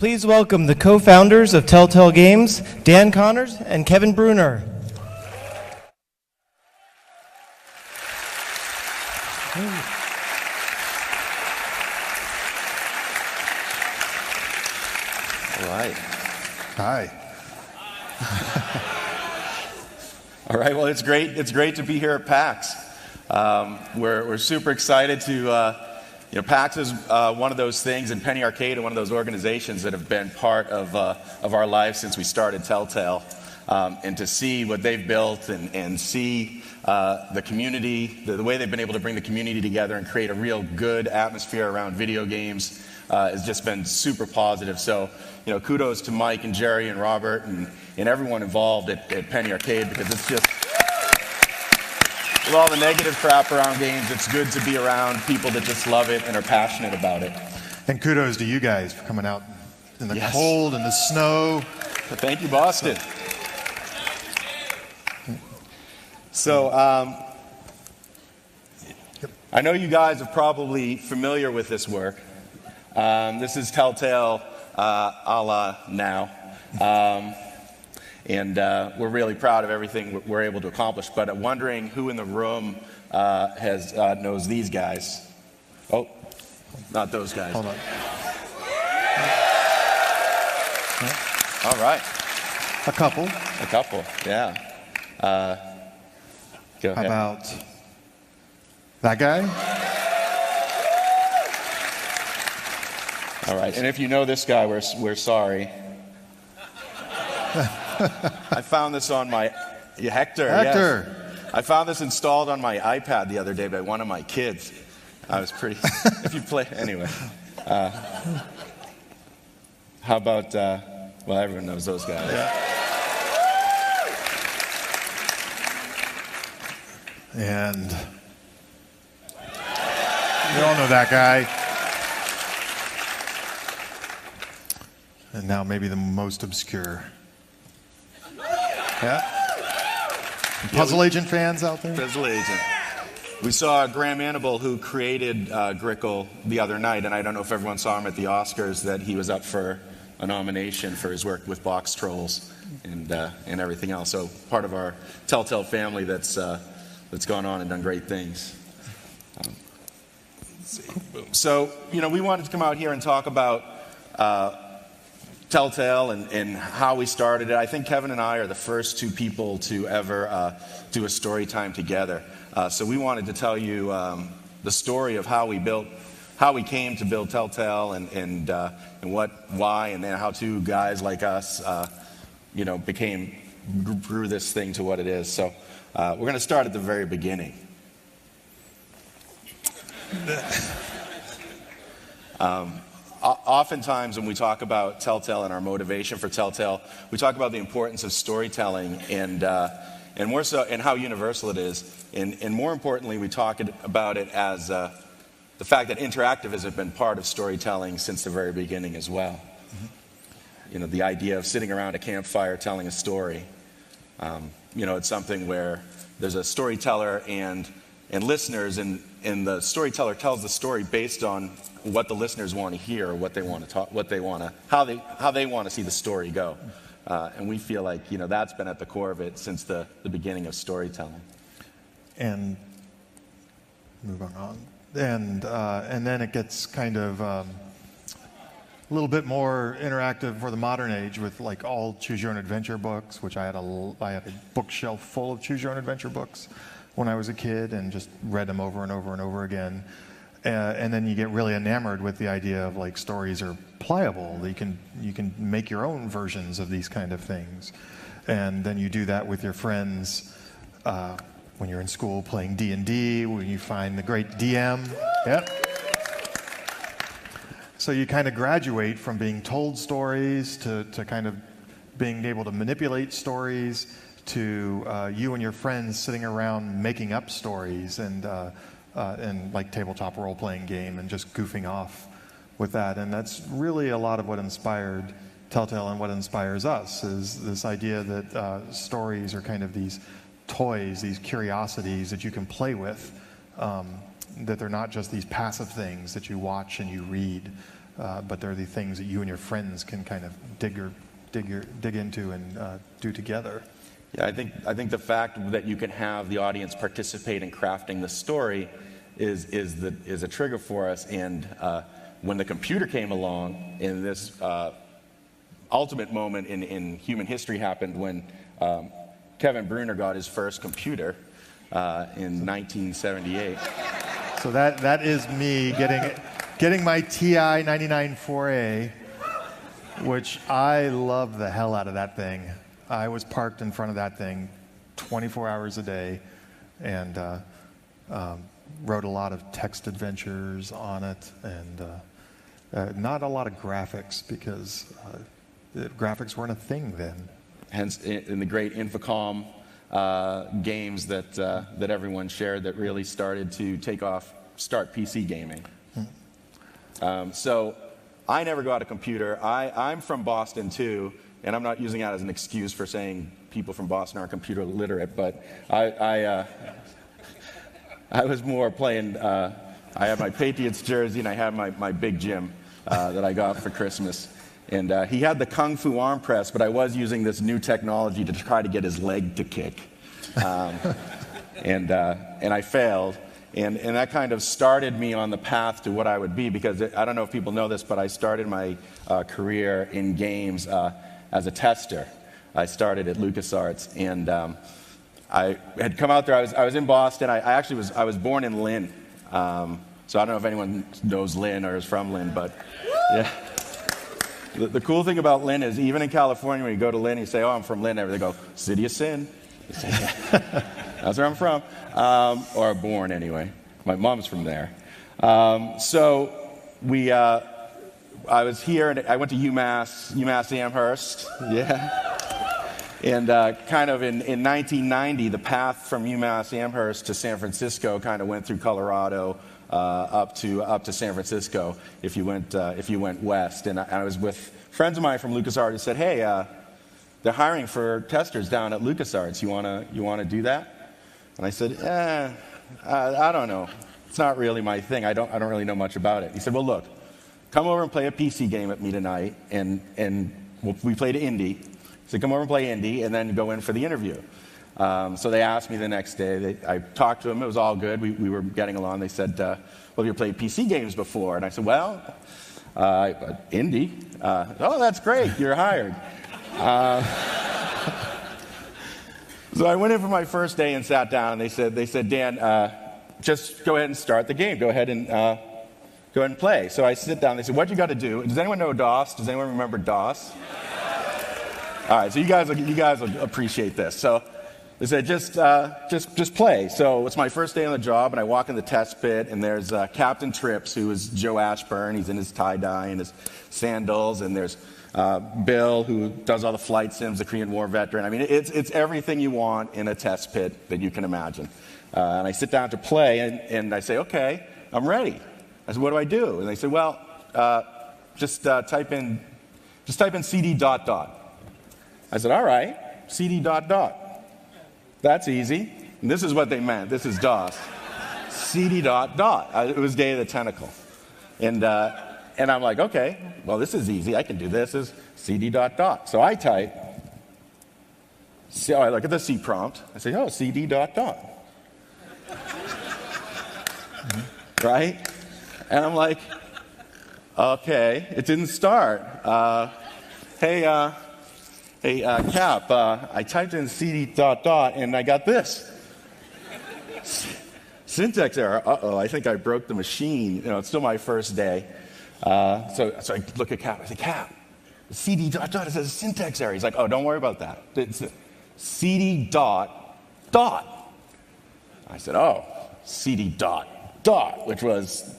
Please welcome the co-founders of Telltale Games, Dan Connors and Kevin Bruner. All right. Hi. All right. Well, it's great. It's great to be here at PAX. We're super excited to. PAX is one of those things, and Penny Arcade, one of those organizations that have been part of our lives since we started Telltale, and to see what they've built and see the community, the way they've been able to bring the community together and create a real good atmosphere around video games has just been super positive. So, kudos to Mike and Jerry and Robert and everyone involved at Penny Arcade, because it's just, with all the negative crap around games, it's good to be around people that just love it and are passionate about it. And kudos to you guys for coming out in the cold and the snow. Thank you, Boston. So, I know you guys are probably familiar with this work. This is Telltale a la now. And we're really proud of everything we're able to accomplish. But I'm wondering who in the room knows these guys. Oh, not those guys. Hold on. All right. A couple. A couple, yeah. Go ahead. How about that guy? All right. And if you know this guy, we're sorry. I found this on my Hector. Yes. I found this installed on my iPad the other day by one of my kids. I was pretty. If you play anyway. How about? Well, everyone knows those guys. Yeah. And you all know that guy. And now maybe the most obscure. Yeah? Puzzle Agent fans out there? Puzzle Agent. We saw Graham Annable, who created Grickle, the other night, and I don't know if everyone saw him at the Oscars, that he was up for a nomination for his work with Box Trolls and everything else. So part of our Telltale family that's gone on and done great things. So, we wanted to come out here and talk about Telltale and how we started it. I think Kevin and I are the first two people to ever do a story time together. So we wanted to tell you the story of how we came to build Telltale and why, and then how two guys like us, grew this thing to what it is. So we're going to start at the very beginning. Oftentimes when we talk about Telltale and our motivation for Telltale, we talk about the importance of storytelling and more so, and how universal it is. And more importantly, we talk about it as the fact that interactive has been part of storytelling since the very beginning as well. Mm-hmm. The idea of sitting around a campfire telling a story. It's something where there's a storyteller and listeners, and the storyteller tells the story based on what the listeners want to hear, what they want to talk, how they want to see the story go, and we feel like that's been at the core of it since the beginning of storytelling. And moving on, and then it gets kind of a little bit more interactive for the modern age with like all choose your own adventure books, which I had a bookshelf full of choose your own adventure books when I was a kid and just read them over and over and over again. And then you get really enamored with the idea of like stories are pliable. You can make your own versions of these kind of things. And then you do that with your friends when you're in school playing D&D, when you find the great DM. Yeah. So you kind of graduate from being told stories to kind of being able to manipulate stories to you and your friends sitting around making up stories and like tabletop role-playing game and just goofing off with that. And that's really a lot of what inspired Telltale and what inspires us, is this idea that stories are kind of these toys, these curiosities that you can play with, that they're not just these passive things that you watch and you read, but they're the things that you and your friends can kind of dig into and do together. Yeah, I think the fact that you can have the audience participate in crafting the story is a trigger for us. And when the computer came along, in this ultimate moment in human history happened when Kevin Bruner got his first computer in 1978. So that is me getting my TI 99-4A, which I love the hell out of that thing. I was parked in front of that thing 24 hours a day and wrote a lot of text adventures on it, and not a lot of graphics because graphics weren't a thing then. Hence, in the great Infocom games that everyone shared that really started to start PC gaming. So I never got a computer. I'm from Boston too, and I'm not using that as an excuse for saying people from Boston aren't computer literate, but I was more playing, I had my Patriots jersey and I had my Big Jim that I got for Christmas. And he had the Kung Fu arm press, but I was using this new technology to try to get his leg to kick. And I failed. And that kind of started me on the path to what I would be, because I don't know if people know this, but I started my career in games as a tester. I started at LucasArts, and I had come out there. I was in Boston. I was born in Lynn. So I don't know if anyone knows Lynn or is from Lynn, but yeah. The cool thing about Lynn is, even in California, when you go to Lynn, you say, "Oh, I'm from Lynn," they go, "City of Sin." You say, yeah. That's where I'm from, or born anyway. My mom's from there. So I was here, and I went to UMass Amherst, yeah. And kind of in 1990, the path from UMass Amherst to San Francisco kind of went through Colorado up to San Francisco if you went west. And I was with friends of mine from LucasArts who said, "Hey, they're hiring for testers down at LucasArts. You wanna do that?" And I said, I don't know. It's not really my thing. I don't really know much about it. He said, "Well, look, come over and play a PC game at me tonight, and we played Indie. So come over and play Indie, and then go in for the interview." So they asked me the next day. I talked to them. It was all good. We were getting along. They said, "Well, have you played PC games before?" And I said, "Well, Indie." "Oh, that's great. You're hired." So I went in for my first day and sat down, and they said, "Dan, just go ahead and start the game. Go ahead and play." So I sit down. They said, "What you got to do? Does anyone know DOS? Does anyone remember DOS?" All right, so you guys will appreciate this. So they said, just play. So it's my first day on the job, and I walk in the test pit, and there's Captain Trips, who is Joe Ashburn. He's in his tie-dye and his sandals, and there's Bill, who does all the flight sims, the Korean War veteran. I mean, it's everything you want in a test pit that you can imagine. And I sit down to play, and I say, "Okay, I'm ready." I said, "What do I do?" And they said, "Well, just type in CD ... I said, "All right, CD ... That's easy." And this is what they meant. This is DOS. CD ... It was Day of the Tentacle. And I'm like, "Okay, well, this is easy. I can do this. Is CD ... So I type. So I look at the C prompt. I say, "Oh, CD ... Right? And I'm like, "Okay, it didn't start. Hey, Cap, I typed in CD ... and I got this. Syntax error. Uh-oh, I think I broke the machine. It's still my first day." So I look at Cap. I say, "Cap, CD ... it says syntax error." He's like, "Oh, don't worry about that. It's CD ... I said, "Oh, CD ... which was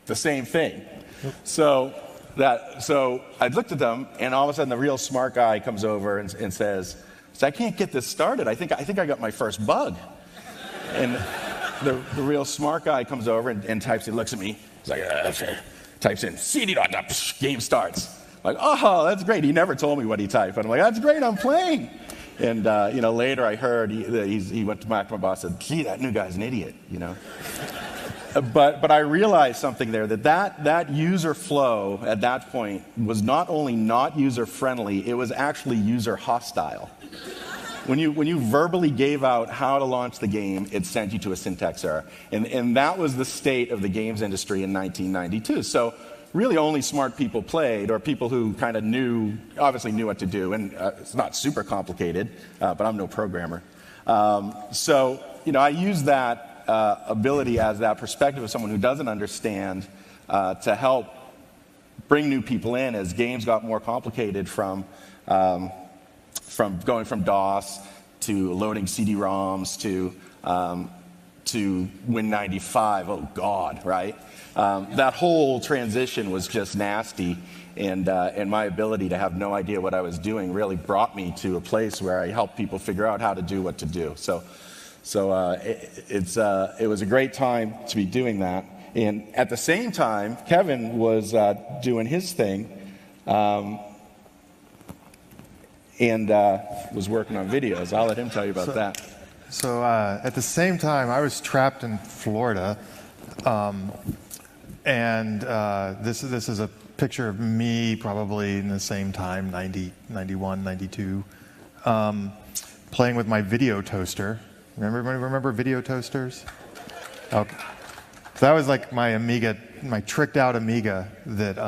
the same thing." So I looked at them, and all of a sudden, the real smart guy comes over and says, "I can't get this started. I think I got my first bug." And the real smart guy comes over and types. He looks at me. He's like, types in CD ... game starts. I'm like, "Oh, that's great." He never told me what he typed, but I'm like, "That's great. I'm playing." And later I heard he went back to my boss and said, "Gee, that new guy's an idiot." but I realized something there, that user flow at that point was not only not user-friendly, it was actually user-hostile. When you verbally gave out how to launch the game, it sent you to a syntax error. And that was the state of the games industry in 1992. So really only smart people played, or people who kind of obviously knew what to do. And it's not super complicated, but I'm no programmer. So I use that ability as that perspective of someone who doesn't understand to help bring new people in as games got more complicated from going from DOS to loading CD-ROMs to Win95. Oh God, right? That whole transition was just nasty, and my ability to have no idea what I was doing really brought me to a place where I helped people figure out how to do what to do. So it was a great time to be doing that. And at the same time, Kevin was doing his thing. And was working on videos. I'll let him tell you about that. So at the same time, I was trapped in Florida, and this is a picture of me probably in the same time, 90, 91, 92, playing with my video toaster. Remember video toasters? Okay. So that was like my Amiga, my tricked out Amiga that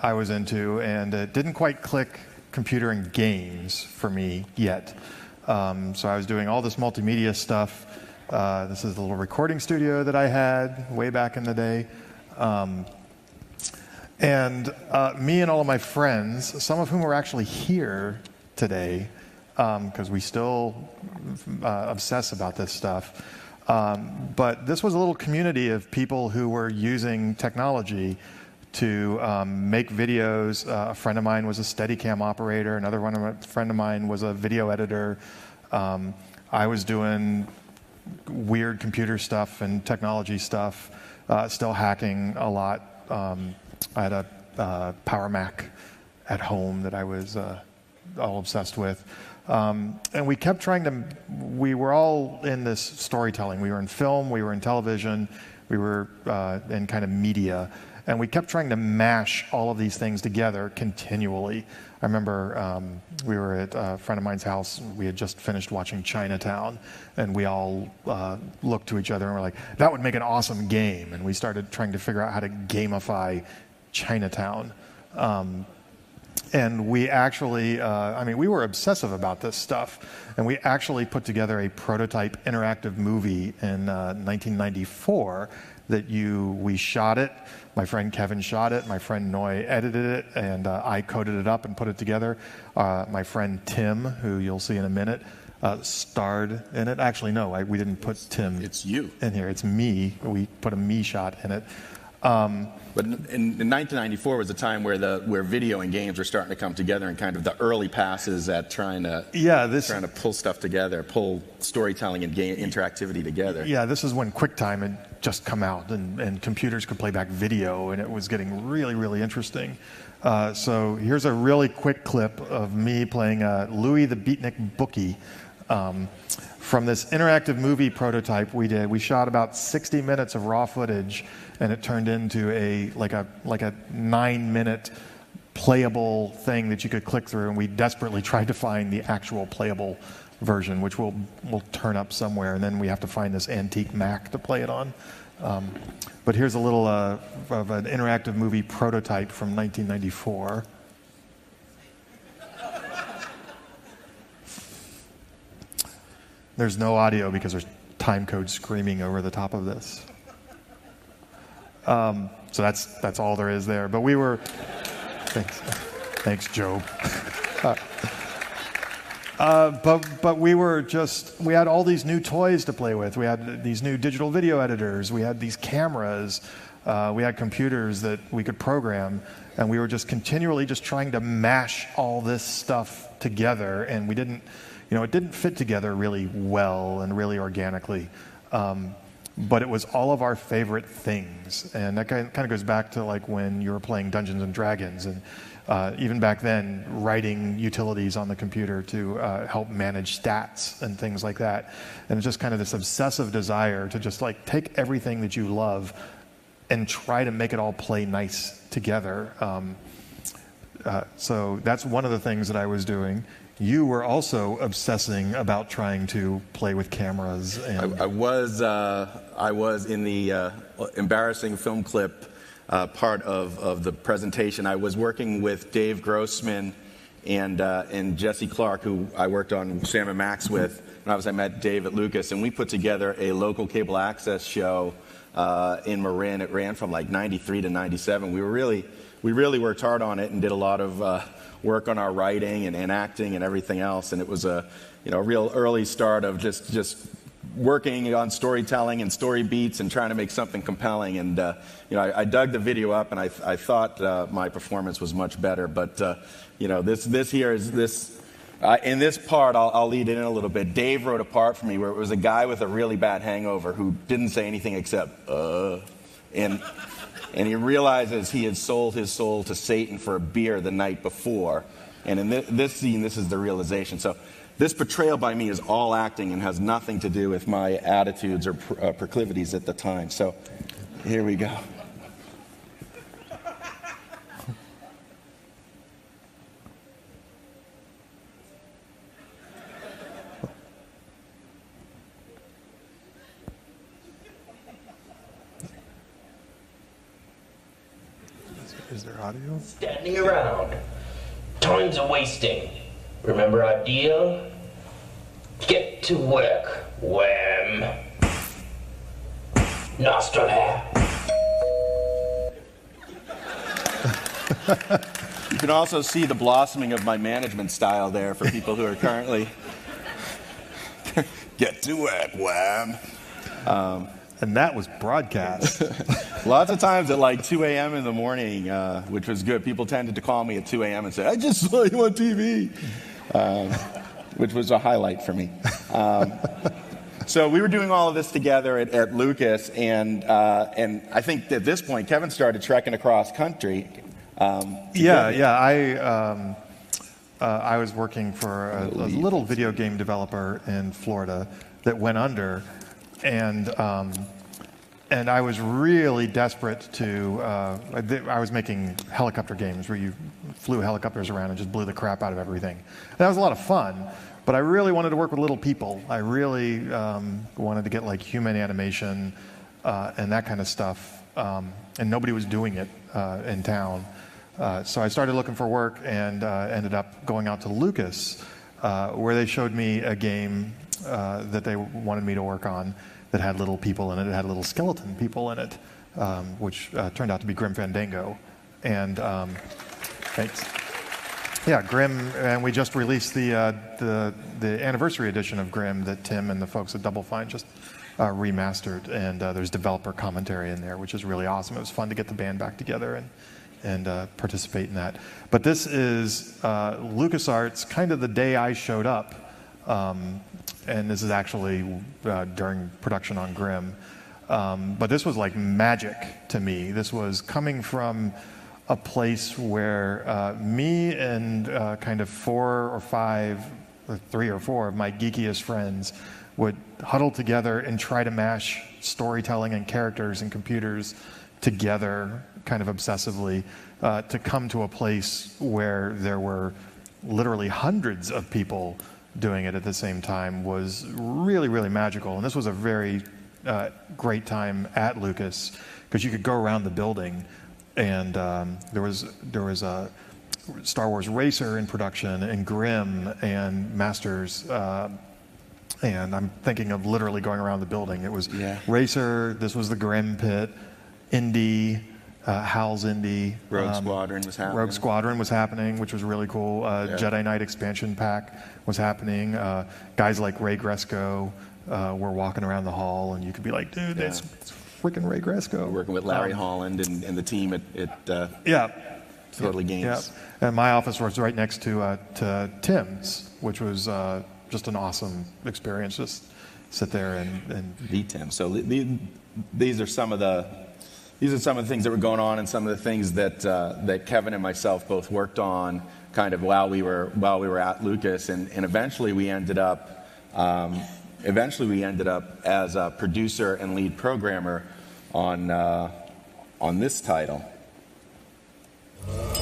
I was into, and it didn't quite click computer and games for me yet. So I was doing all this multimedia stuff. This is the little recording studio that I had way back in the day. And me and all of my friends, some of whom are actually here today, because we still obsess about this stuff. But this was a little community of people who were using technology to make videos. A friend of mine was a Steadicam operator. Another friend of mine was a video editor. I was doing weird computer stuff and technology stuff, still hacking a lot. I had a Power Mac at home that I was all obsessed with. And we kept we were all in this storytelling. We were in film, we were in television, we were in kind of media. And we kept trying to mash all of these things together continually. I remember we were at a friend of mine's house. We had just finished watching Chinatown, and we all looked to each other and were like, that would make an awesome game. And we started trying to figure out how to gamify Chinatown. And we actually, we were obsessive about this stuff. And we actually put together a prototype interactive movie in 1994 that we shot it. My friend Kevin shot it. My friend Noy edited it, and I coded it up and put it together. My friend Tim, who you'll see in a minute, starred in it. Actually, no, we didn't put Tim. It's you in here. It's me. We put a me shot in it. But in 1994 was the time where video and games were starting to come together, and kind of the early passes at trying to pull stuff together, pull storytelling and game interactivity together. Yeah, this is when QuickTime had just come out, and computers could play back video, and it was getting really, really interesting. So here's a really quick clip of me playing Louis the Beatnik Bookie. From this interactive movie prototype we did. We shot about 60 minutes of raw footage, and it turned into a 9-minute playable thing that you could click through, and we desperately tried to find the actual playable version, which we'll turn up somewhere, and then we have to find this antique Mac to play it on. But here's a little of an interactive movie prototype from 1994. There's no audio because there's time code screaming over the top of this. So that's all there is there. But we were, thanks, Joe. But we had all these new toys to play with. We had these new digital video editors. We had these cameras. We had computers that we could program. And we were just continually just trying to mash all this stuff together. And it didn't fit together really well and really organically. but it was all of our favorite things. And that kind of goes back to like when you were playing Dungeons and Dragons, and even back then, writing utilities on the computer to help manage stats and things like that. And it's just kind of this obsessive desire to just like take everything that you love and try to make it all play nice together. So that's one of the things that I was doing. You were also obsessing about trying to play with cameras. And I was in the embarrassing film clip part of the presentation. I was working with Dave Grossman and Jesse Clark, who I worked on Sam & Max with. And I met Dave at Lucas, and we put together a local cable access show in Marin. It ran from like 93 to 97. We really worked hard on it and did a lot of work on our writing and acting and everything else. And it was a real early start of just working on storytelling and story beats and trying to make something compelling. And I dug the video up, and I thought my performance was much better. But this here is this. In this part, I'll lead in a little bit. Dave wrote a part for me where it was a guy with a really bad hangover who didn't say anything except and he realizes he had sold his soul to Satan for a beer the night before. And in this scene, this is the realization. So this portrayal by me is all acting and has nothing to do with my attitudes or proclivities at the time. So here we go. is there audio? Standing around. Time's a wasting. Remember our deal? Get to work, Wham. Nostalgia. You can also see the blossoming of my management style there for people who are currently get to work, Wham. And that was broadcast. Lots of times at like 2 a.m. in the morning, which was good. People tended to call me at 2 a.m. and say, I just saw you on TV, which was a highlight for me. So we were doing all of this together at Lucas, and I think at this point, Kevin started trekking across country. I was working for a little video game developer in Florida that went under, and I was really desperate to. I was making helicopter games where you flew helicopters around and just blew the crap out of everything. And that was a lot of fun, but I really wanted to work with little people. I really wanted to get like human animation and that kind of stuff, and nobody was doing it in town. So I started looking for work and ended up going out to Lucas, where they showed me a game that they wanted me to work on that had little people in it. It had little skeleton people in it, which turned out to be Grim Fandango. And thanks. Yeah, Grim, and we just released the anniversary edition of Grim that Tim and the folks at Double Fine just remastered, and there's developer commentary in there, which is really awesome. It was fun to get the band back together and participate in that. But this is LucasArts, kind of the day I showed up, and this is actually during production on Grimm. But this was like magic to me. This was coming from a place where me and kind of 3 or 4 of my geekiest friends would huddle together and try to mash storytelling and characters and computers together kind of obsessively to come to a place where there were literally hundreds of people doing it at the same time was really, really magical. And this was a very great time at Lucas because you could go around the building and there was a Star Wars Racer in production and Grimm and Masters. And I'm thinking of literally going around the building. It was Racer, this was the Grimm pit, Indy, Hal's Indy. Rogue Squadron was happening. Rogue Squadron was happening, which was really cool. Jedi Knight expansion pack was happening. Guys like Ray Gresco were walking around the hall, and you could be like, dude, that's freaking Ray Gresco. Working with Larry Holland and the team at Totally Games. Yeah. And my office was right next to Tim's, which was just an awesome experience. Just sit there and beat him. So these are some of the things that were going on, and some of the things that Kevin and myself both worked on kind of while we were at Lucas, and eventually we ended up as a producer and lead programmer on this title.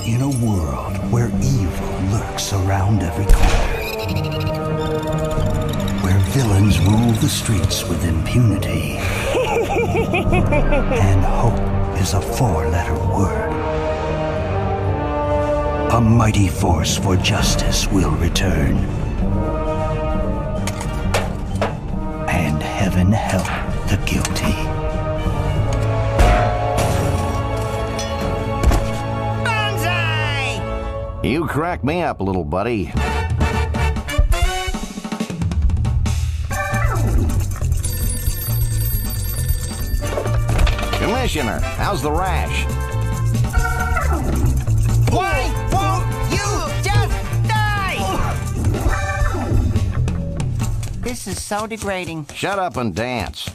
In a world where evil lurks around every corner, where villains rule the streets with impunity, and hope is a four-letter word, a mighty force for justice will return. And heaven help the guilty. You crack me up, little buddy. Commissioner, how's the rash? Why won't you just die? This is so degrading. Shut up and dance.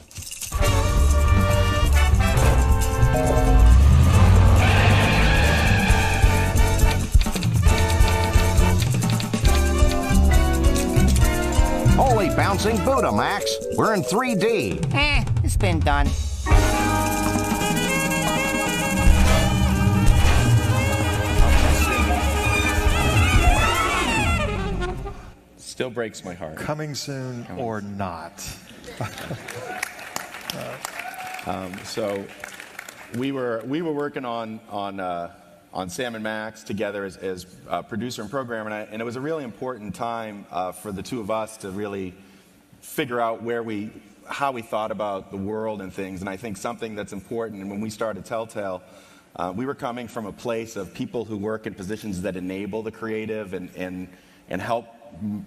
Holy bouncing Buddha, Max. We're in 3D. It's been done. Still breaks my heart. coming soon or not. So we were working on Sam and Max together as producer and programmer, and it was a really important time for the two of us to really figure out how we thought about the world and things. And I think something that's important, and when we started Telltale, we were coming from a place of people who work in positions that enable the creative and help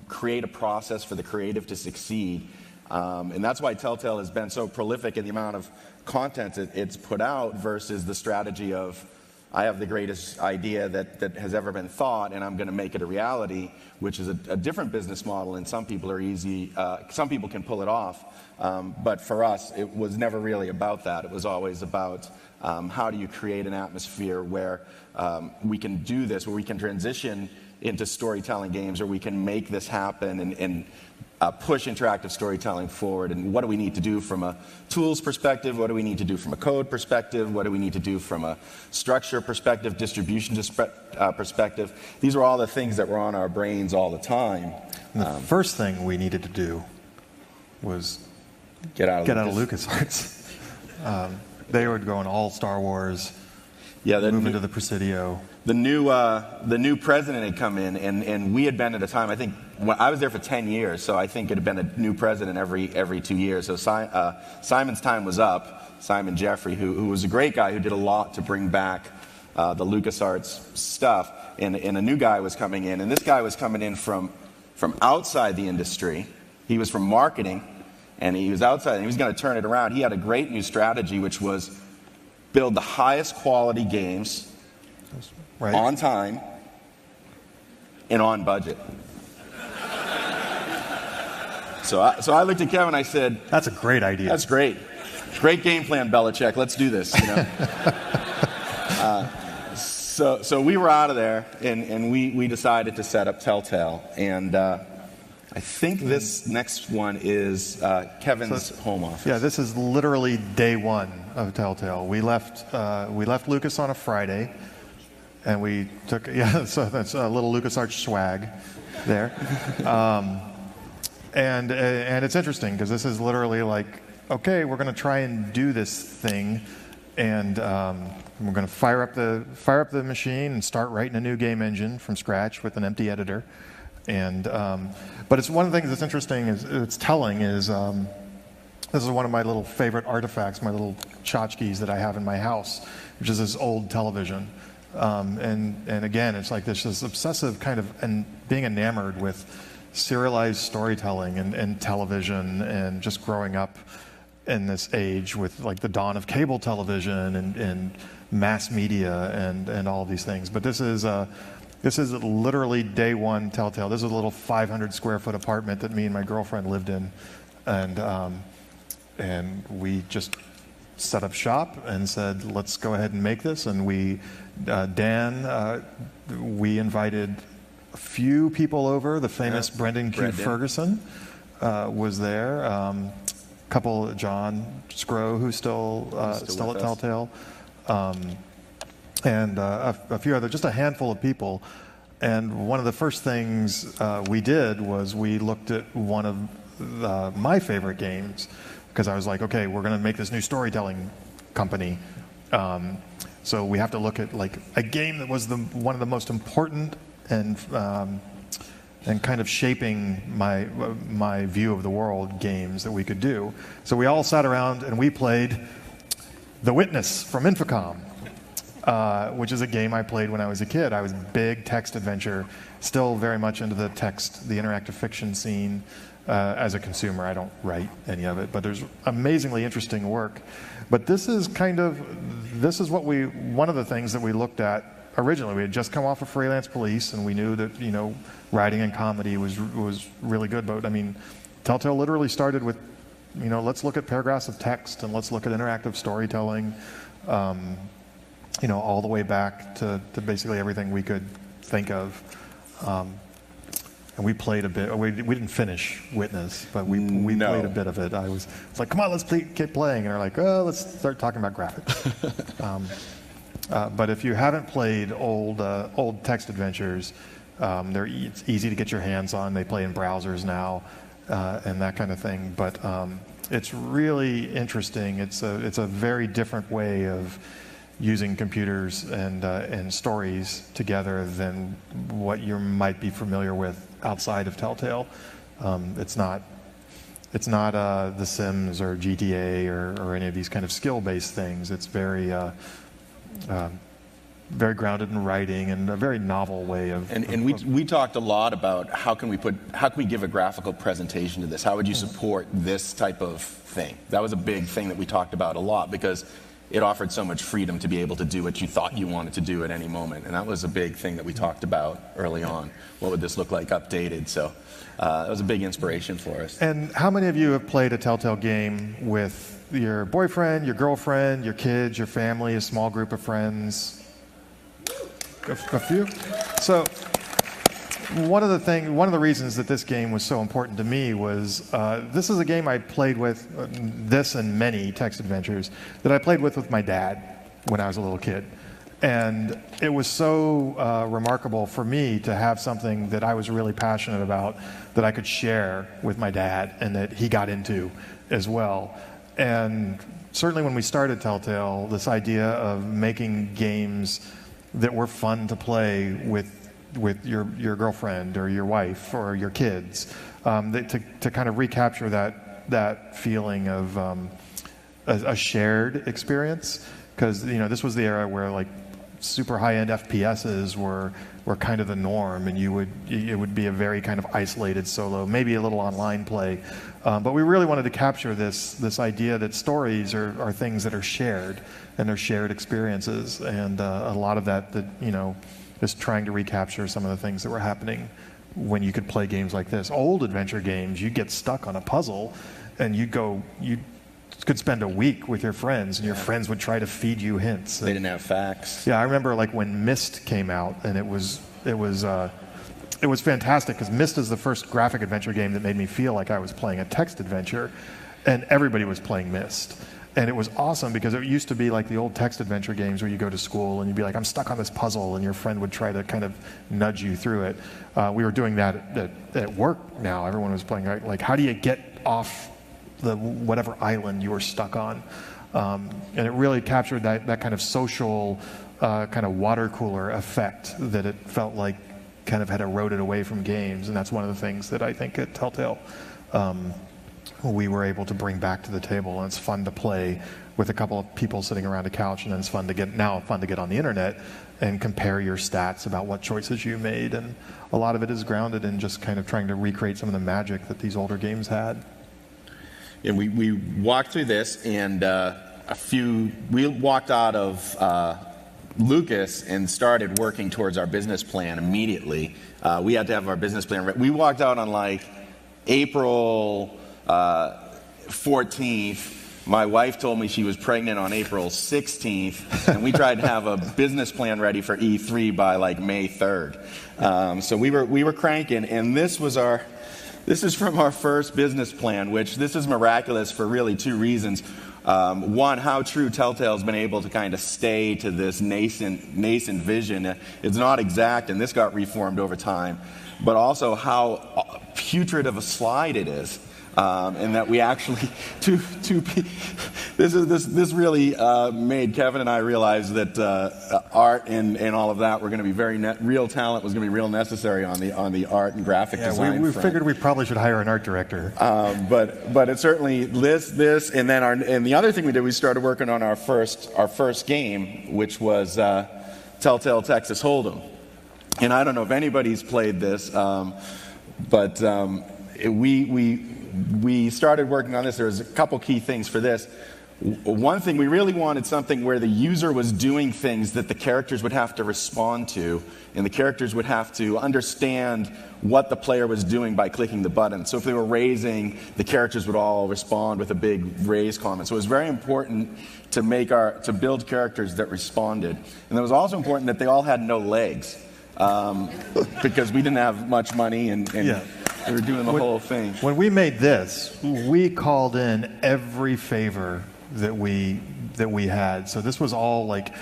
create a process for the creative to succeed. And that's why Telltale has been so prolific in the amount of content it's put out versus the strategy of, I have the greatest idea that has ever been thought, and I'm going to make it a reality, which is a different business model, and some people can pull it off. But for us, it was never really about that. It was always about how do you create an atmosphere where we can do this, where we can transition into storytelling games, or we can make this happen and push interactive storytelling forward. And what do we need to do from a tools perspective? What do we need to do from a code perspective? What do we need to do from a structure perspective, distribution perspective? These are all the things that were on our brains all the time. And the first thing we needed to do was get out of LucasArts. They were going all Star Wars, move into the Presidio. The new president had come in, and we had been at a time, I think, I was there for 10 years, so I think it had been a new president every 2 years. So Simon's time was up, Simon Jeffrey, who was a great guy who did a lot to bring back the LucasArts stuff, and a new guy was coming in, and this guy was coming in from outside the industry. He was from marketing, and he was outside, and he was going to turn it around. He had a great new strategy, which was build the highest quality games on time and on budget. So I looked at Kevin and I said, "That's a great idea. That's great. Great game plan, Belichick. Let's do this." You know. So we were out of there, and we decided to set up Telltale. And I think this next one is Kevin's home office. Yeah, this is literally day one of Telltale. We left Lucas on a Friday. And we took, so that's a little LucasArts swag there. And it's interesting because this is literally like, okay, we're going to try and do this thing, and we're going to fire up the machine and start writing a new game engine from scratch with an empty editor. And but it's one of the things that's interesting, it's telling is this is one of my little favorite artifacts, my little tchotchkes that I have in my house, which is this old television. And again, it's like this obsessive kind of and being enamored with serialized storytelling and television, and just growing up in this age with like the dawn of cable television and mass media and all of these things. But this is literally day one Telltale. This is a little 500 square foot apartment that me and my girlfriend lived in and we just set up shop and said, let's go ahead and make this. And we invited a few people over. The famous Brendan Q. Ferguson was there. Couple, John Scrow, who's still at Telltale, and a few other, just a handful of people. And one of the first things we did was we looked at one of my favorite games, because I was like, okay, we're going to make this new storytelling company. So we have to look at like a game that was one of the most important and kind of shaping my view of the world games that we could do. So we all sat around and we played The Witness from Infocom, which is a game I played when I was a kid. I was big text adventure, still very much into the interactive fiction scene as a consumer. I don't write any of it, but there's amazingly interesting work. But one of the things that we looked at originally. We had just come off of Freelance Police, and we knew that, writing and comedy was really good. But I mean, Telltale literally started with, let's look at paragraphs of text and let's look at interactive storytelling, all the way back to basically everything we could think of. And we played a bit. We didn't finish Witness, but we played a bit of it. It's like, come on, let's keep playing. And we're like, oh, let's start talking about graphics. But if you haven't played old text adventures, it's easy to get your hands on. They play in browsers now, and that kind of thing. But it's really interesting. It's a very different way of using computers and stories together than what you might be familiar with outside of Telltale. It's not The Sims or GTA or any of these kind of skill-based things. It's very grounded in writing and a very novel way of. And we talked a lot about how can we give a graphical presentation to this? How would you support this type of thing? That was a big thing that we talked about a lot, because it offered so much freedom to be able to do what you thought you wanted to do at any moment. And that was a big thing that we talked about early on. What would this look like updated? So that was a big inspiration for us. And how many of you have played a Telltale game with your boyfriend, your girlfriend, your kids, your family, a small group of friends? A few? So one of the reasons that this game was so important to me was this is a game I played with, this and many text adventures, that I played with my dad when I was a little kid. And it was so remarkable for me to have something that I was really passionate about that I could share with my dad and that he got into as well. And certainly when we started Telltale, this idea of making games that were fun to play with your girlfriend or your wife or your kids, to kind of recapture that feeling of a shared experience, because this was the era where like super high-end FPSs were kind of the norm, and it would be a very kind of isolated solo, maybe a little online play, but we really wanted to capture this idea that stories are things that are shared, and they're shared experiences, and a lot of that is trying to recapture some of the things that were happening when you could play games like this. Old adventure games, you'd get stuck on a puzzle, and you could spend a week with your friends, and your friends would try to feed you hints. They didn't have facts. Yeah, I remember like when Myst came out, and it was fantastic, because Myst is the first graphic adventure game that made me feel like I was playing a text adventure, and everybody was playing Myst. And it was awesome, because it used to be like the old text adventure games where you go to school and you'd be like, I'm stuck on this puzzle, and your friend would try to kind of nudge you through it. We were doing that at work now. Everyone was playing, like, how do you get off the whatever island you were stuck on? And it really captured that kind of social kind of water cooler effect that it felt like kind of had eroded away from games. And that's one of the things that I think at Telltale we were able to bring back to the table. And it's fun to play with a couple of people sitting around a couch, and then it's fun to get on the internet and compare your stats about what choices you made. And a lot of it is grounded in just kind of trying to recreate some of the magic that these older games had. And we walked through this, and we walked out of Lucas and started working towards our business plan immediately. We had to have our business plan. We walked out on like April 14th. My wife told me she was pregnant on April 16th, and we tried to have a business plan ready for E3 by like May 3rd. So we were cranking, and this is from our first business plan, which this is miraculous for really two reasons. One, how true Telltale's been able to kind of stay to this nascent vision. It's not exact, and this got reformed over time, but also how putrid of a slide it is. And that we actually, this really made Kevin and I realize that art and all of that were going to be real talent was going to be real necessary on the art and graphic design. We figured we probably should hire an art director. But it's certainly this, and then and the other thing we did, we started working on our first game, which was Telltale Texas Hold'em. And I don't know if anybody's played this, but we started working on this. There was a couple key things for this. One thing, we really wanted something where the user was doing things that the characters would have to respond to, and the characters would have to understand what the player was doing by clicking the button. So if they were raising, the characters would all respond with a big raise comment. So it was very important to build characters that responded. And it was also important that they all had no legs, because we didn't have much money and we were doing the whole thing. When we made this, we called in every favor that we had. So this was all like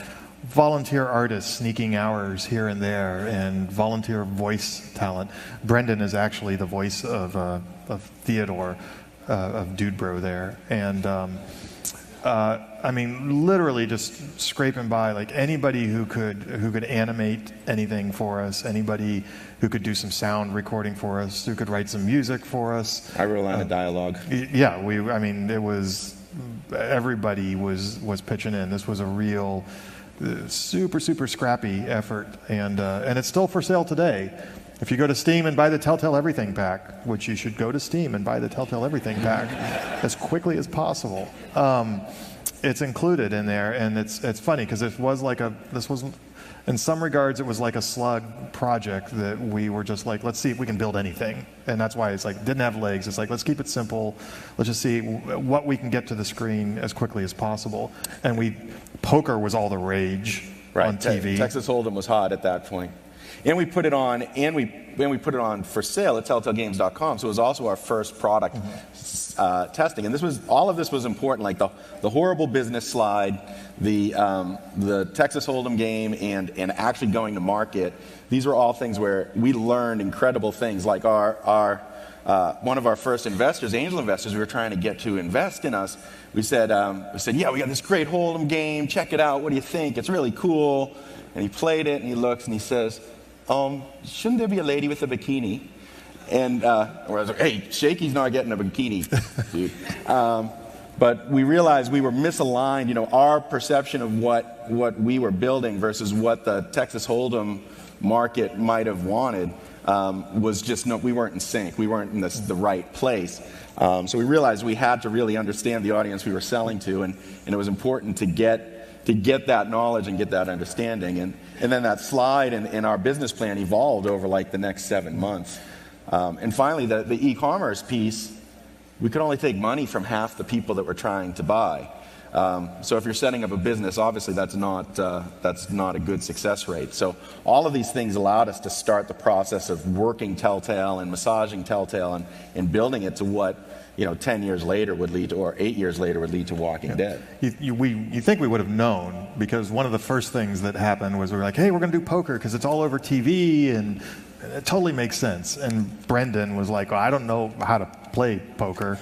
volunteer artists sneaking hours here and there, and volunteer voice talent. Brendan is actually the voice of Theodore, of Dude Bro there, and I mean, literally just scraping by, like anybody who could animate anything for us, anybody who could do some sound recording for us, who could write some music for us. I wrote a line of dialogue. Yeah, it was, everybody was pitching in. This was a real super scrappy effort, and it's still for sale today. If you go to Steam and buy the Telltale Everything Pack, which you should go to Steam and buy the Telltale Everything Pack as quickly as possible, it's included in there, and it's funny because in some regards it was like a slug project that we were just like, let's see if we can build anything, and that's why it's like didn't have legs. It's like, let's keep it simple. Let's just see what we can get to the screen as quickly as possible. And poker was all the rage on TV. Texas Hold'em was hot at that point. And we put it on, for sale at TelltaleGames.com. So it was also our first product testing. And all of this was important, like the horrible business slide, the Texas Hold'em game, and actually going to market. These were all things where we learned incredible things. Like one of our first investors, angel investors, we were trying to get to invest in us. We said, yeah, we got this great Hold'em game. Check it out. What do you think? It's really cool. And he played it, and he looks, and he says, shouldn't there be a lady with a bikini? And I was like, hey, Shaky's not getting a bikini, dude. But we realized we were misaligned. Our perception of what we were building versus what the Texas Hold'em market might have wanted was just we weren't in sync. We weren't in the right place. So we realized we had to really understand the audience we were selling to, and it was important to get that knowledge and get that understanding. And then that slide in our business plan evolved over like the next 7 months. And finally, the e-commerce piece, we could only take money from half the people that we're trying to buy. So if you're setting up a business, obviously that's not a good success rate. So all of these things allowed us to start the process of working Telltale and massaging Telltale and building it to what 10 years later would lead to, or 8 years later would lead to Walking Dead. You think we would have known, because one of the first things that happened was we were like, hey, we're going to do poker because it's all over TV and it totally makes sense. And Brendan was like, well, I don't know how to play poker.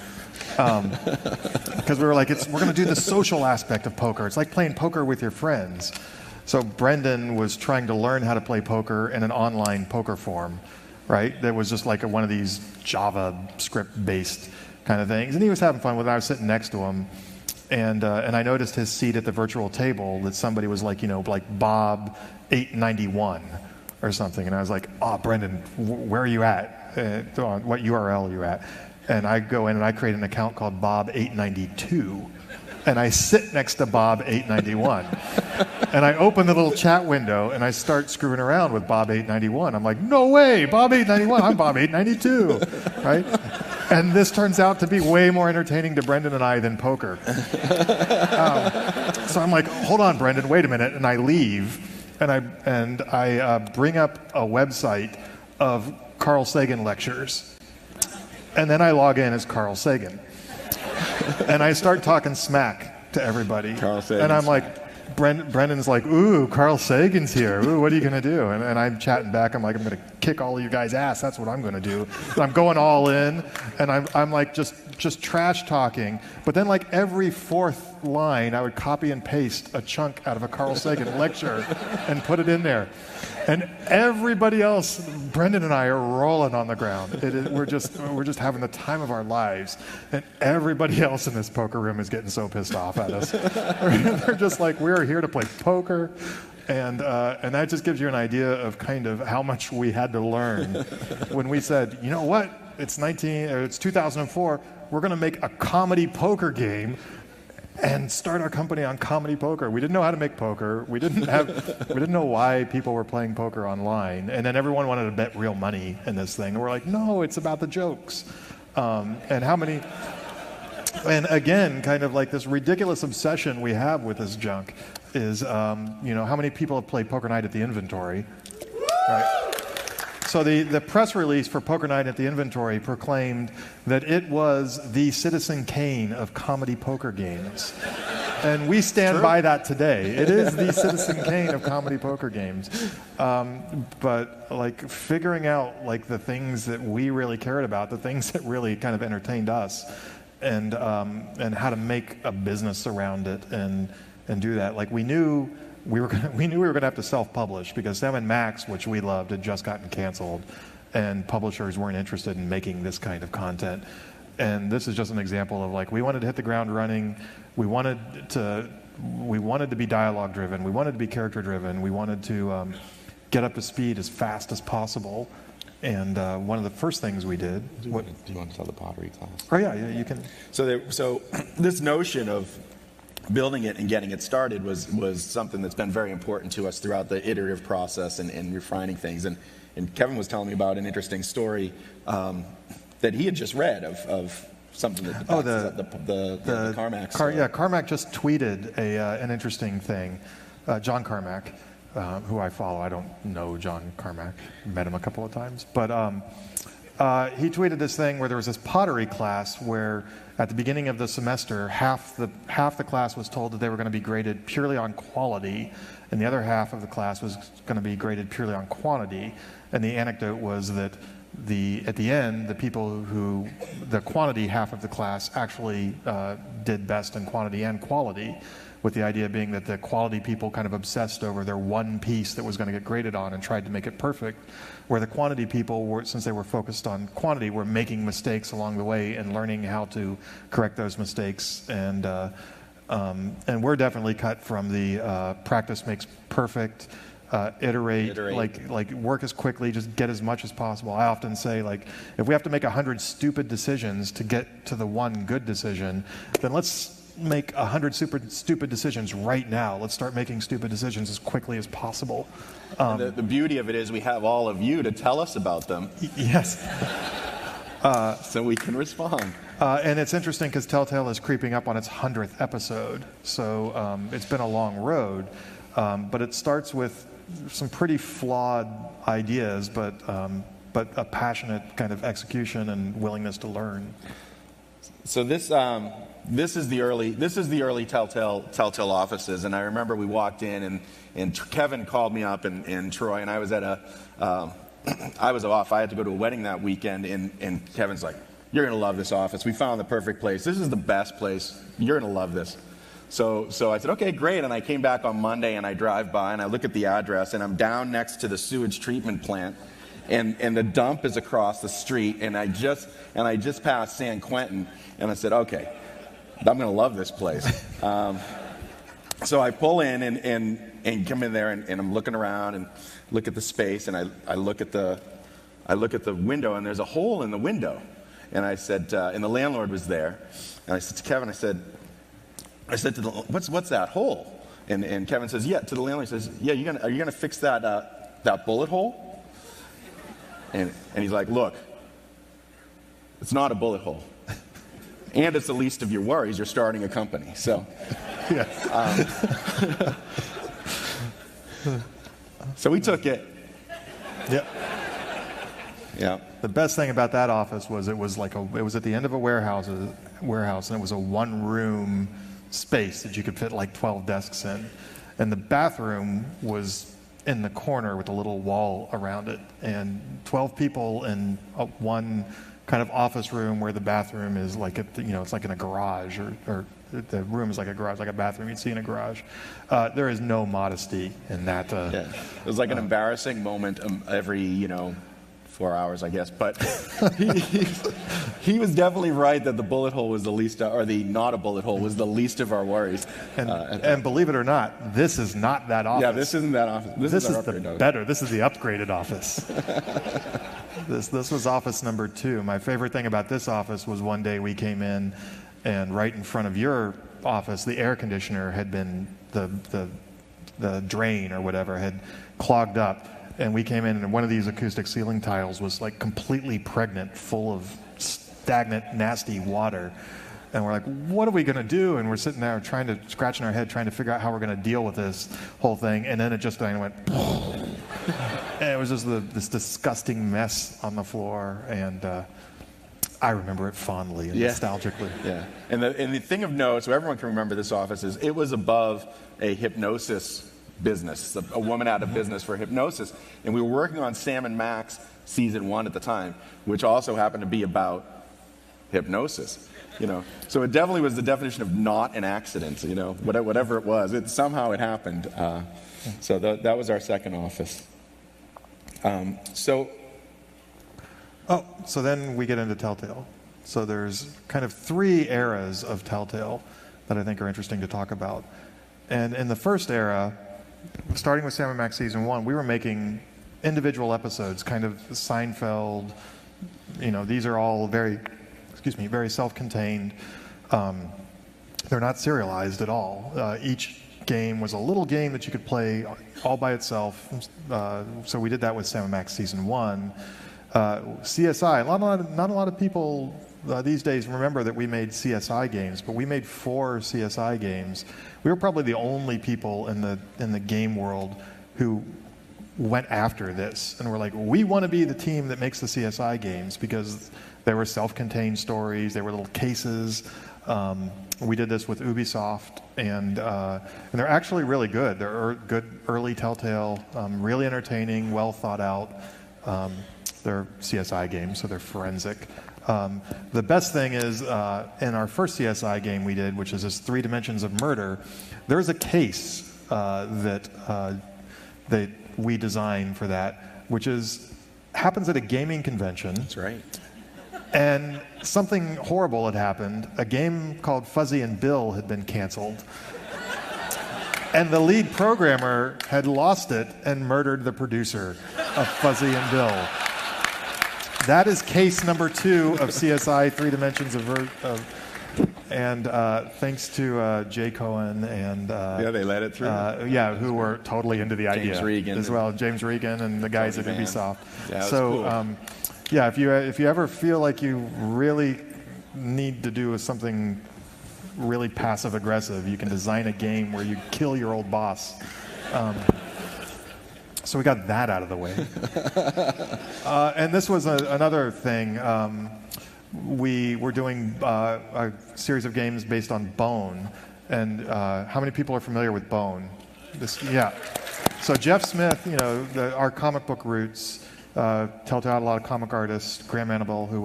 Because we were like, we're going to do the social aspect of poker. It's like playing poker with your friends. So Brendan was trying to learn how to play poker in an online poker form, right? That was just like one of these JavaScript-based kind of things. And he was having fun with it. I was sitting next to him, and I noticed his seat at the virtual table that somebody was like, like Bob 891 or something. And I was like, oh, Brendan, where are you at? What URL are you at? And I go in and I create an account called Bob 892. And I sit next to Bob 891. And I open the little chat window and I start screwing around with Bob 891. I'm like, no way, Bob 891, I'm Bob 892, right? And this turns out to be way more entertaining to Brendan and I than poker. So I'm like, hold on, Brendan, wait a minute. And I leave, and I bring up a website of Carl Sagan lectures. And then I log in as Carl Sagan. And I start talking smack to everybody. Carl Sagan. And I'm like, Brendan's like, ooh, Carl Sagan's here. Ooh, what are you going to do? And I'm chatting back. I'm like, I'm going to kick all of you guys' ass. That's what I'm going to do. And I'm going all in. And I'm like just trash talking. But then like every fourth line, I would copy and paste a chunk out of a Carl Sagan lecture and put it in there. And everybody else, Brendan and I are rolling on the ground. We're just having the time of our lives. And everybody else in this poker room is getting so pissed off at us. They're just like, we're here to play poker. And that just gives you an idea of kind of how much we had to learn when we said, you know what, it's 2004, we're going to make a comedy poker game and start our company on comedy poker. We didn't know how to make poker. We didn't know why people were playing poker online. And then everyone wanted to bet real money in this thing. And we're like, no, it's about the jokes. And again, kind of like this ridiculous obsession we have with this junk is, how many people have played Poker Night at the Inventory? Right. So the press release for Poker Night at the Inventory proclaimed that it was the Citizen Kane of comedy poker games. And we stand by that today. It is the Citizen Kane of comedy poker games. But like figuring out like the things that we really cared about, the things that really kind of entertained us, and how to make a business around it and do that. Like we knew we were gonna have to self-publish because Sam and Max, which we loved, had just gotten canceled, and publishers weren't interested in making this kind of content. And this is just an example of like we wanted to hit the ground running. We wanted to be dialogue driven. We wanted to be character driven. We wanted to get up to speed as fast as possible. And one of the first things we did. Do you want to tell the pottery class? Oh yeah, you can. So this notion of building it and getting it started was something that's been very important to us throughout the iterative process and refining things. And Kevin was telling me about an interesting story that he had just read of something that the Carmack. Carmack just tweeted an interesting thing. John Carmack, who I follow. I don't know John Carmack. Met him a couple of times, but he tweeted this thing where there was this pottery class where at the beginning of the semester, half the class was told that they were going to be graded purely on quality, and the other half of the class was going to be graded purely on quantity. And the anecdote was that at the end, the quantity half of the class actually did best in quantity and quality, with the idea being that the quality people kind of obsessed over their one piece that was going to get graded on and tried to make it perfect, where the quantity people, since they were focused on quantity, were making mistakes along the way and learning how to correct those mistakes. And we're definitely cut from the practice makes perfect, iterate. Like work as quickly, just get as much as possible. I often say, like, if we have to make 100 stupid decisions to get to the one good decision, then let's make 100 stupid decisions right now. Let's start making stupid decisions as quickly as possible. The beauty of it is we have all of you to tell us about them. Yes. So we can respond. And it's interesting because Telltale is creeping up on its 100th episode. So it's been a long road. But it starts with some pretty flawed ideas, but a passionate kind of execution and willingness to learn. So this is the early Telltale offices, and I remember we walked in, and Kevin called me up, and Troy, and I was I was off. I had to go to a wedding that weekend, and Kevin's like, "You're gonna love this office. We found the perfect place. This is the best place. You're gonna love this." So I said, "Okay, great." And I came back on Monday, and I drive by, and I look at the address, and I'm down next to the sewage treatment plant. And the dump is across the street, and I just passed San Quentin, and I said, okay, I'm going to love this place. So I pull in and come in there, and I'm looking around and look at the space, and I look at the window, and there's a hole in the window, and I said, and the landlord was there, and I said to Kevin, I said to the, what's that hole? And Kevin says, yeah. To the landlord, he says, yeah, are you gonna fix that bullet hole? And he's like, look, It's not a bullet hole. And it's the least of your worries. You're starting a company. So, so we took it. Yep. Yeah. The best thing about that office was it was at the end of a warehouse, and it was a one-room space that you could fit like 12 desks in. And the bathroom was in the corner with a little wall around it, and 12 people in one kind of office room where the bathroom is like it's like in a garage, or the room is like a garage, like a bathroom you'd see in a garage. There is no modesty in that. It was like an embarrassing moment every 4 hours, I guess. But he was definitely right that the bullet hole was the least, or the not a bullet hole was the least of our worries. And believe it or not, this is not that office. Yeah, this isn't that office. This is the better. This is the upgraded office. This was office number 2. My favorite thing about this office was one day we came in, and right in front of your office, the air conditioner had been the drain or whatever had clogged up. And we came in, and one of these acoustic ceiling tiles was like completely pregnant, full of stagnant, nasty water. And we're like, what are we going to do? And we're sitting there scratching our head, trying to figure out how we're going to deal with this whole thing. And then it just went, and it was just this disgusting mess on the floor. And I remember it fondly and nostalgically. Yeah. And the thing of note, so everyone can remember this office, is it was above a hypnosis business. A woman had a business for hypnosis, and we were working on Sam & Max season 1 at the time, which also happened to be about hypnosis. So it definitely was the definition of not an accident. Whatever it was, somehow it happened. So that was our second office. So then we get into Telltale. So there's kind of 3 eras of Telltale that I think are interesting to talk about. And in the first era, starting with Sam & Max Season 1, we were making individual episodes, kind of Seinfeld. These are all very self-contained. They're not serialized at all. Each game was a little game that you could play all by itself. So we did that with Sam & Max Season 1. CSI, not a lot of people these days remember that we made CSI games, but we made 4 CSI games. We were probably the only people in the game world who went after this and were like, we want to be the team that makes the CSI games, because they were self-contained stories, they were little cases. We did this with Ubisoft, and they're actually really good. They're good early Telltale, really entertaining, well thought out. They're CSI games, so they're forensic. The best thing is, in our first CSI game we did, which is this 3 Dimensions of Murder, there's a case that we designed for that, which happens at a gaming convention. That's right. And something horrible had happened. A game called Fuzzy and Bill had been canceled. And the lead programmer had lost it and murdered the producer of Fuzzy and Bill. That is case number 2 of CSI 3 Dimensions and thanks to Jay Cohen and they let it through. Who were totally into the idea as well. James Regan and the guys at Ubisoft. Yeah, so cool. if you ever feel like you really need to do something really passive aggressive, you can design a game where you kill your old boss. So we got that out of the way. And this was another thing. We were doing a series of games based on Bone. And how many people are familiar with Bone? So Jeff Smith, our comic book roots, Telltale had a lot of comic artists. Graham Annabelle, who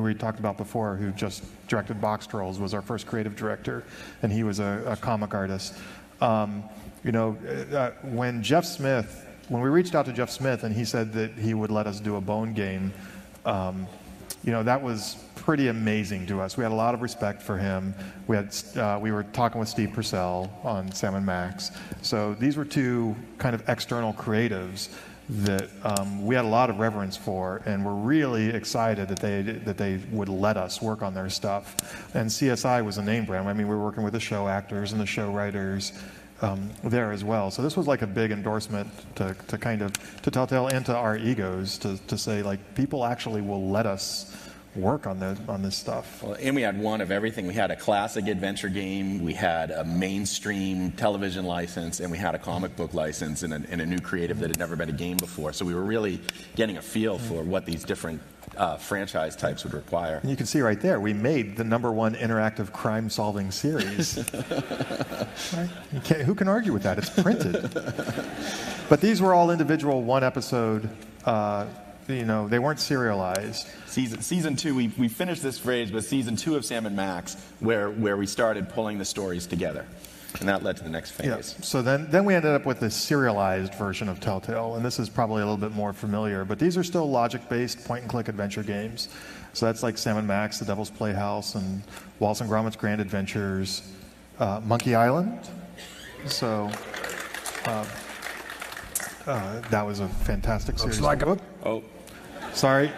we talked about before, who just directed Box Trolls, was our first creative director, and he was a comic artist. When we reached out to Jeff Smith and he said that he would let us do a Bone game, that was pretty amazing to us. We had a lot of respect for him. We were talking with Steve Purcell on Sam & Max. So these were 2 kind of external creatives that we had a lot of reverence for, and we're really excited that they would let us work on their stuff. And CSI was a name brand. I mean, we were working with the show actors and the show writers there as well. So this was like a big endorsement to Telltale and to our egos to say, like, people actually will let us work on this stuff. Well, and we had one of everything. We had a classic adventure game, we had a mainstream television license, and we had a comic book license and a new creative that had never been a game before. So we were really getting a feel for what these different franchise types would require. And you can see right there, we made the #1 interactive crime-solving series. Right? Who can argue with that? It's printed. But these were all individual one-episode. They weren't serialized. Season 2, we finished this phrase with Season 2 of Sam and Max, where we started pulling the stories together. And that led to the next phase. Yeah. So then we ended up with this serialized version of Telltale, and this is probably a little bit more familiar, but these are still logic-based point-and-click adventure games. So that's like Sam and Max, The Devil's Playhouse, and Wallace and Gromit's Grand Adventures, Monkey Island. So that was a fantastic series. Sorry.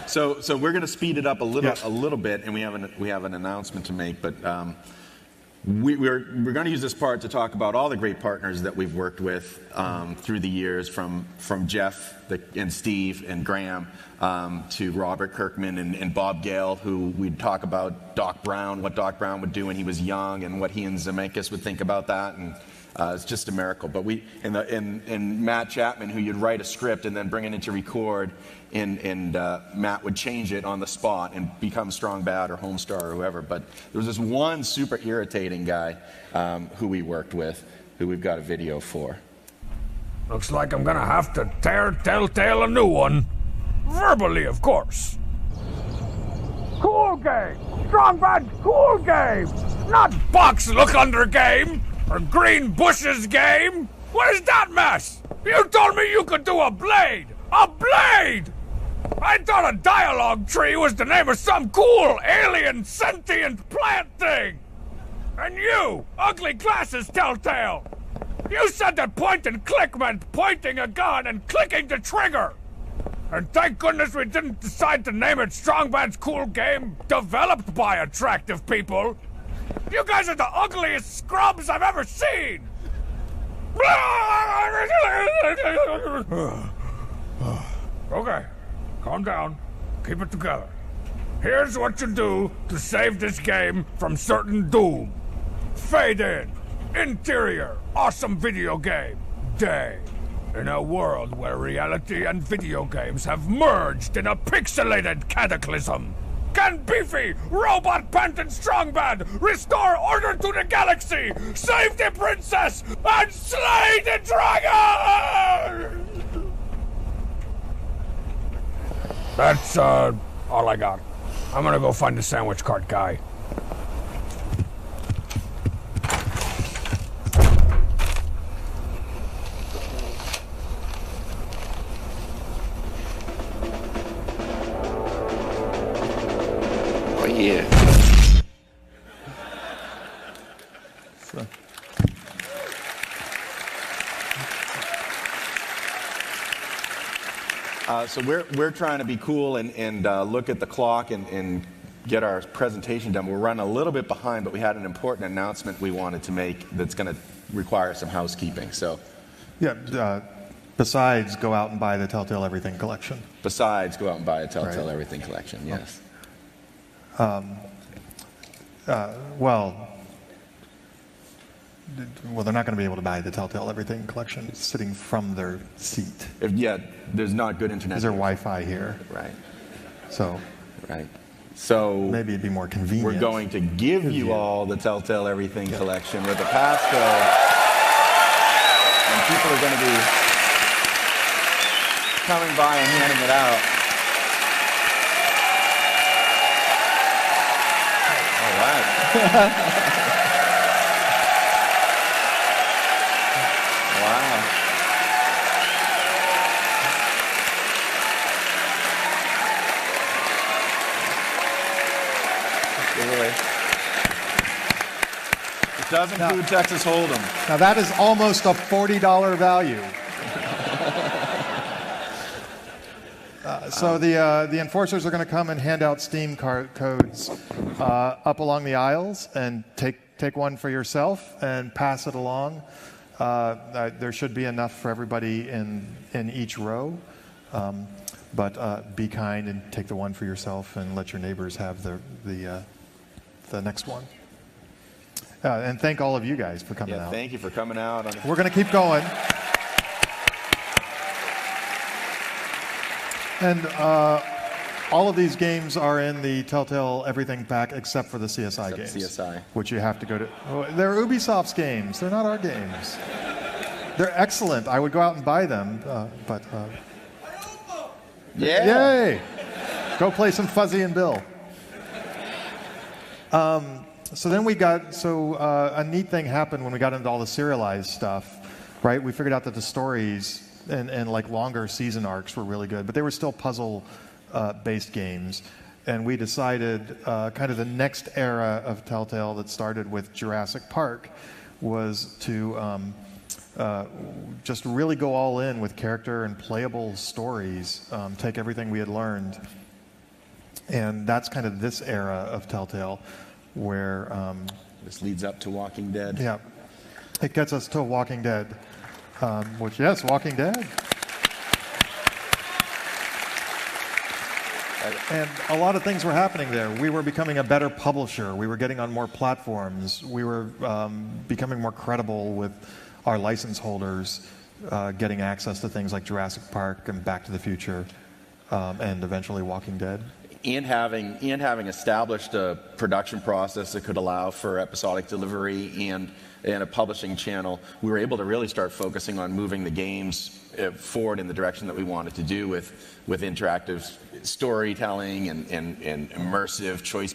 So we're going to speed it up a little bit, and we have an announcement to make, but. We're going to use this part to talk about all the great partners that we've worked with through the years, from Jeff and Steve and Graham to Robert Kirkman and Bob Gale, who we'd talk about Doc Brown, what Doc Brown would do when he was young, and what he and Zemeckis would think about that, and it's just a miracle. But and Matt Chapman, who you'd write a script and then bring it in to record, and Matt would change it on the spot and become Strong Bad or Homestar or whoever. But there was this one super irritating guy who we worked with, who we've got a video for. Looks like I'm gonna have to tear Telltale a new one. Verbally, of course. Cool game! Strong Bad's cool game! Not box look under game! Or green bushes game! What is that mess? You told me you could do a blade! A blade! I thought a dialogue tree was the name of some cool alien sentient plant thing! And you, ugly glasses Telltale! You said that point and click meant pointing a gun and clicking the trigger! And thank goodness we didn't decide to name it Strong Bad's Cool Game, developed by attractive people! You guys are the ugliest scrubs I've ever seen! Okay, calm down. Keep it together. Here's what you do to save this game from certain doom. Fade in. Interior. Awesome video game. Day. In a world where reality and video games have merged in a pixelated cataclysm. Can Beefy, Robot Pant and Strong Bad restore order to the galaxy, save the princess, and slay the dragon? That's all I got. I'm gonna go find the sandwich cart guy. Oh yeah. So we're trying to be cool and look at the clock and get our presentation done. We're running a little bit behind, but we had an important announcement we wanted to make that's going to require some housekeeping. So, yeah. Besides, go out and buy the Telltale Everything collection. Besides, go out and buy a Telltale Everything collection. Yes. Well, they're not going to be able to buy the Telltale Everything collection. It's sitting from their seat. There's not good internet. Is there Wi-Fi here? Right. So. Right. So maybe it'd be more convenient. We're going to give you all the Telltale Everything collection with a passcode, and people are going to be coming by and handing it out. All right. Wow. It does include Texas Hold'em. Now that is almost a $40 value. So the enforcers are going to come and hand out Steam codes up along the aisles, and take one for yourself and pass it along. There should be enough for everybody in each row. But be kind and take the one for yourself, and let your neighbors have the next one. And thank all of you guys for coming out. Thank you for coming out. We're going to keep going. And all of these games are in the Telltale Everything Pack except for the CSI games. CSI. Which you have to go to. They're Ubisoft's games. They're not our games. They're excellent. I would go out and buy them. But yay! Go play some Fuzzy and Bill. So then a neat thing happened when we got into all the serialized stuff, right? We figured out that the stories and like longer season arcs were really good, but they were still puzzle-based games. And we decided kind of the next era of Telltale that started with Jurassic Park was to just really go all in with character and playable stories, take everything we had learned. And that's kind of this era of Telltale where... this leads up to Walking Dead. Yeah. It gets us to Walking Dead. Yes, Walking Dead. And a lot of things were happening there. We were becoming a better publisher. We were getting on more platforms. We were becoming more credible with our license holders, getting access to things like Jurassic Park and Back to the Future, and eventually Walking Dead. And having established a production process that could allow for episodic delivery and a publishing channel, we were able to really start focusing on moving the games forward in the direction that we wanted to do with interactive storytelling and immersive choice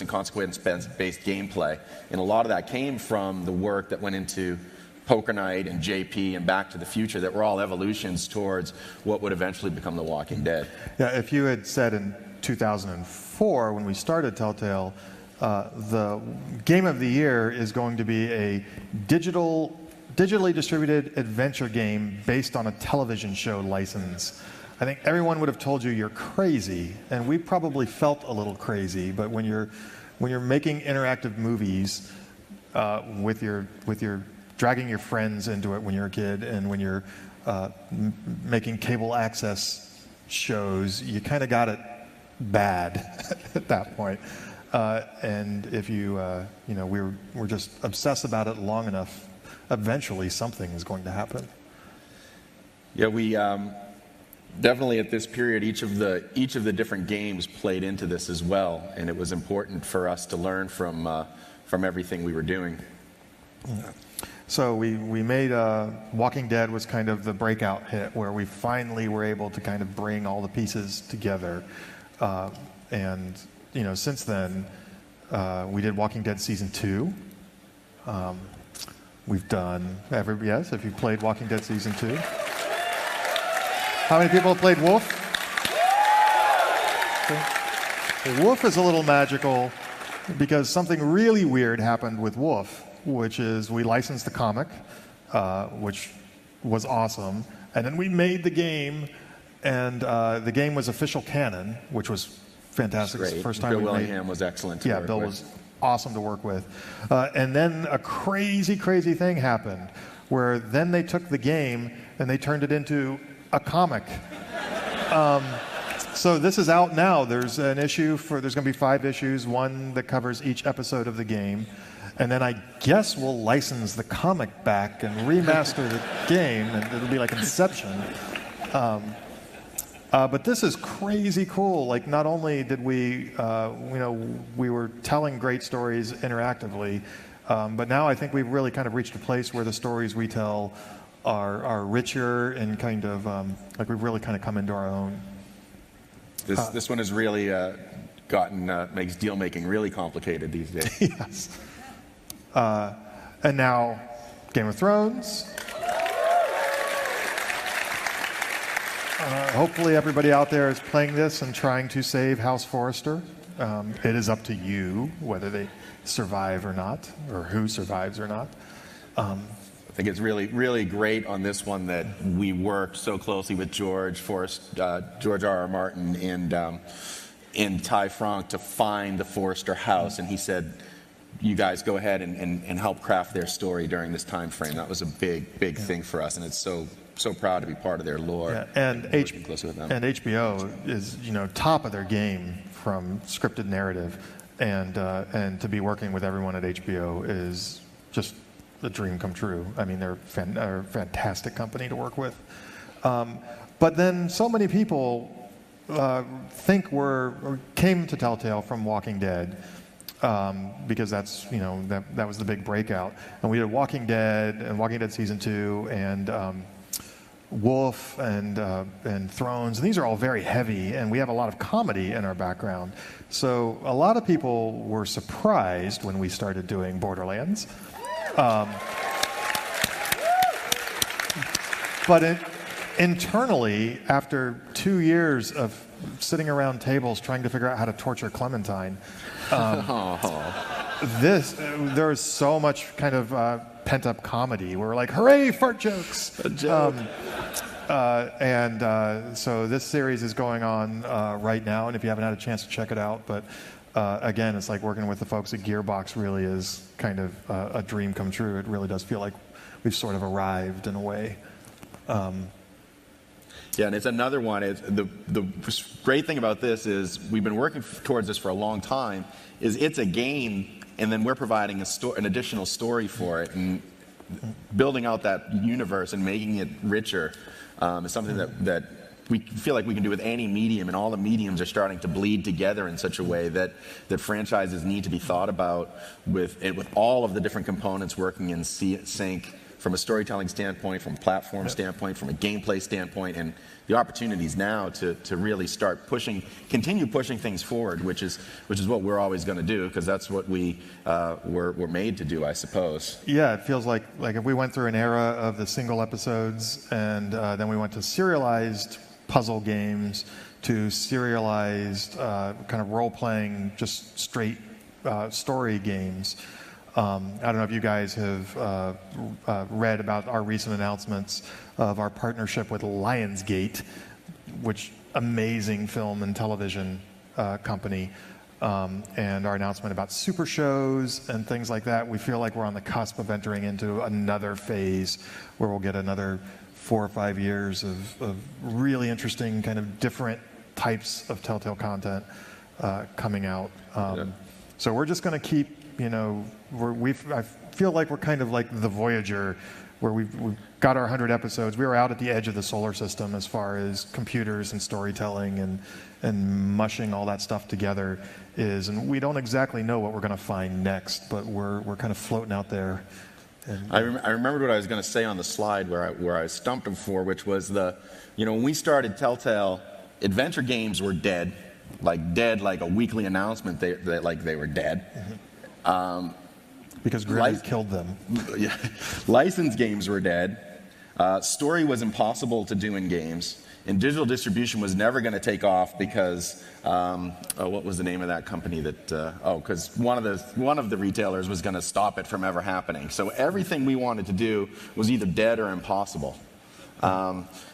and consequence-based gameplay. And a lot of that came from the work that went into Poker Night and JP and Back to the Future that were all evolutions towards what would eventually become The Walking Dead. Yeah, if you had said in 2004 when we started Telltale, the game of the year is going to be a digitally distributed adventure game based on a television show license, I think everyone would have told you you're crazy, and we probably felt a little crazy. But when you're making interactive movies with your dragging your friends into it when you're a kid, and when you're making cable access shows, you kind of got it bad at that point. And if we're just obsessed about it long enough, eventually something is going to happen. Yeah, we definitely at this period, each of the different games played into this as well, and it was important for us to learn from everything we were doing. So we made Walking Dead was kind of the breakout hit where we finally were able to kind of bring all the pieces together. And since then, we did Walking Dead Season 2. We've done yes, if you've played Walking Dead Season 2. How many people have played Wolf? Okay. Wolf is a little magical because something really weird happened with Wolf, which is we licensed the comic, which was awesome, and then we made the game, and the game was official canon, which was fantastic. Great. It's the first time Bill we Willingham was excellent to work Bill with. was awesome to work with. And then a crazy thing happened where then they took the game and they turned it into a comic. So this is out now. There's an issue there's going to be 5 issues, one that covers each episode of the game. And then I guess we'll license the comic back and remaster the game, and it'll be like Inception. But this is crazy cool. Like, not only did we were telling great stories interactively, but now I think we've really kind of reached a place where the stories we tell are richer and kind of like we've really kind of come into our own. This one has really makes deal making really complicated these days. Yes. And now, Game of Thrones. Hopefully everybody out there is playing this and trying to save House Forrester. It is up to you whether they survive or not, or who survives or not. I think it's really, really great on this one that we worked so closely with George R.R. Martin and Ty Franck to find the Forrester house, and he said, you guys go ahead and help craft their story during this time frame. That was a big thing for us, and it's so so proud to be part of their lore. Yeah, and working closely with them. And HBO is top of their game from scripted narrative, and to be working with everyone at HBO is just a dream come true. I mean, they're a fantastic company to work with. But then so many people came to Telltale from Walking Dead. Because that's that was the big breakout, and we did Walking Dead and Walking Dead season 2 and Wolf and Thrones, and these are all very heavy, and we have a lot of comedy in our background. So a lot of people were surprised when we started doing Borderlands, but internally, after 2 years of sitting around tables trying to figure out how to torture Clementine. There is so much kind of pent-up comedy. We're like, hooray, fart jokes! A joke. So this series is going on right now, and if you haven't had a chance to check it out, but again, it's like working with the folks at Gearbox really is kind of a dream come true. It really does feel like we've sort of arrived in a way. Yeah, and it's another one. The great thing about this is we've been working towards this for a long time. It's a game, and then we're providing an additional story for it, and building out that universe and making it richer is something that we feel like we can do with any medium, and all the mediums are starting to bleed together in such a way that franchises need to be thought about with all of the different components working in sync. From a storytelling standpoint, from a platform standpoint, from a gameplay standpoint, and the opportunities now to really start continue pushing things forward, which is what we're always going to do, because that's what we're made to do, I suppose. Yeah, it feels like if we went through an era of the single episodes, and then we went to serialized puzzle games, to serialized kind of role-playing, just straight story games. I don't know if you guys have read about our recent announcements of our partnership with Lionsgate, which amazing film and television company, and our announcement about super shows and things like that. We feel like we're on the cusp of entering into another phase where we'll get another 4 or 5 years of really interesting kind of different types of Telltale content coming out. So we're just going to keep, I feel like we're kind of like the Voyager, where we've got our 100 episodes. We were out at the edge of the solar system as far as computers and storytelling and mushing all that stuff together is, and we don't exactly know what we're going to find next, but we're kind of floating out there. And I remembered what I was going to say on the slide where I stumped him for, which was when we started Telltale, adventure games were dead, like a weekly announcement. They were dead. Mm-hmm. Because Grim killed them. Yeah. Licensed games were dead. Story was impossible to do in games. And digital distribution was never going to take off because, what was the name of that company because one of the retailers was going to stop it from ever happening. So everything we wanted to do was either dead or impossible.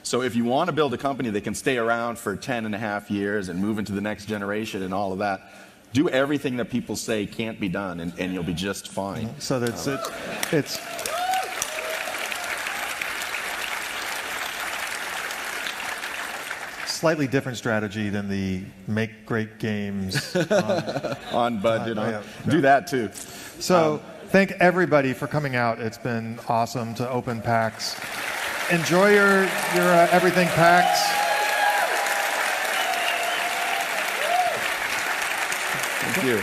So if you want to build a company that can stay around for 10.5 years and move into the next generation and all of that, do everything that people say can't be done, and you'll be just fine. So it's slightly different strategy than the make great games on budget. Do that too. So thank everybody for coming out. It's been awesome to open PAX. Enjoy your everything PAX. Thank you.